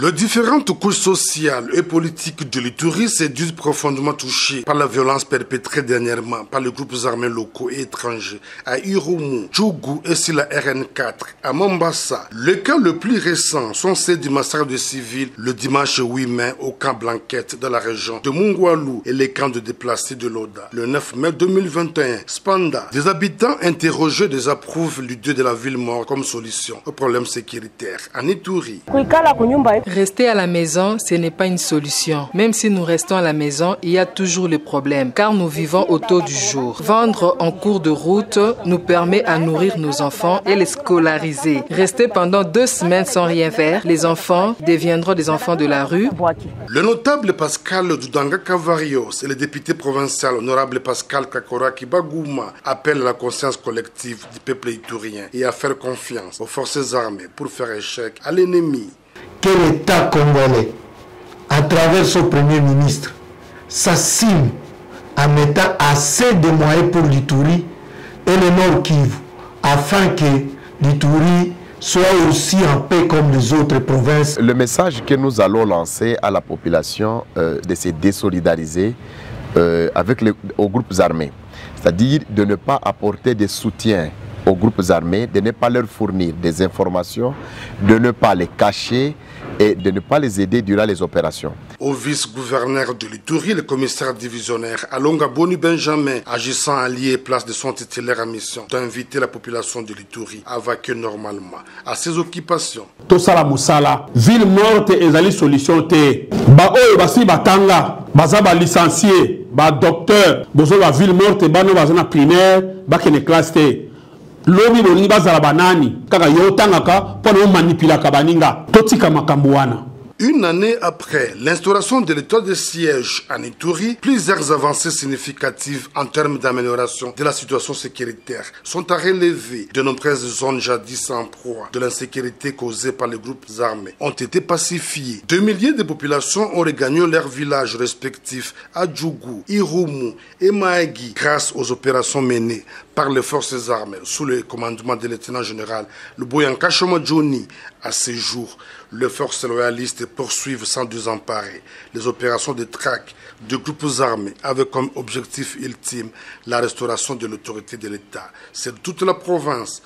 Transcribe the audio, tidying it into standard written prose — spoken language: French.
Les différentes couches sociales et politiques de l'Ituri s'est dû profondément touchées par la violence perpétrée dernièrement par les groupes armés locaux et étrangers à Irumu, Djougou et sur la RN4 à Mombasa. Les cas le plus récents sont ceux du massacre de civils le dimanche 8 mai au camp Blanquette dans la région de Mungwalu et les camps de déplacés de l'Oda. Le 9 mai 2021, Spanda, des habitants interrogés désapprouvent l'idée de la ville morte comme solution au problème sécuritaire en Ituri. Rester à la maison, ce n'est pas une solution. Même si nous restons à la maison, il y a toujours le problème, car nous vivons au taux du jour. Vendre en cours de route nous permet à nourrir nos enfants et les scolariser. Rester pendant 2 semaines sans rien faire, les enfants deviendront des enfants de la rue. Le notable Pascal Dudanga Cavarios et le député provincial honorable Pascal Kakoraki Bagouma appellent à la conscience collective du peuple iturien et à faire confiance aux forces armées pour faire échec à l'ennemi. Que l'État congolais, à travers son Premier ministre, s'assigne en mettant assez de moyens pour l'Ituri et le Nord Kivu, afin que l'Ituri soit aussi en paix comme les autres provinces. Le message que nous allons lancer à la population de se désolidariser aux groupes armés, c'est-à-dire de ne pas apporter de soutien aux groupes armés, de ne pas leur fournir des informations, de ne pas les cacher et de ne pas les aider durant les opérations. Au vice-gouverneur de l'Ituri, le commissaire divisionnaire Alonga Boni Benjamin, agissant en lieu et place de son titulaire en mission, d'inviter la population de l'Ituri à vaquer normalement à ses occupations. Tosala musala, ville morte ezali solution te. Ba oyo basi batanga, baza ba licencié, ba docteur, bozo ba ville morte bano bazana primaire, ba kene classe te. Lobi boni bazala banani, kaka yo tangaka pono manipula kabaninga, totika makambo wana. Une année après l'instauration de l'état de siège en Ituri, plusieurs avancées significatives en termes d'amélioration de la situation sécuritaire sont à relever. De nombreuses zones jadis en proie de l'insécurité causée par les groupes armés ont été pacifiées. 2 milliers de populations ont regagné leurs villages respectifs à Djougou, Irumu et Maegi grâce aux opérations menées par les forces armées sous le commandement de lieutenant général le Boyanka Shoma Johnny. À ce jour, les forces loyalistes poursuivent sans désemparer les opérations de traque de groupes armés avec comme objectif ultime la restauration de l'autorité de l'État. C'est toute la province.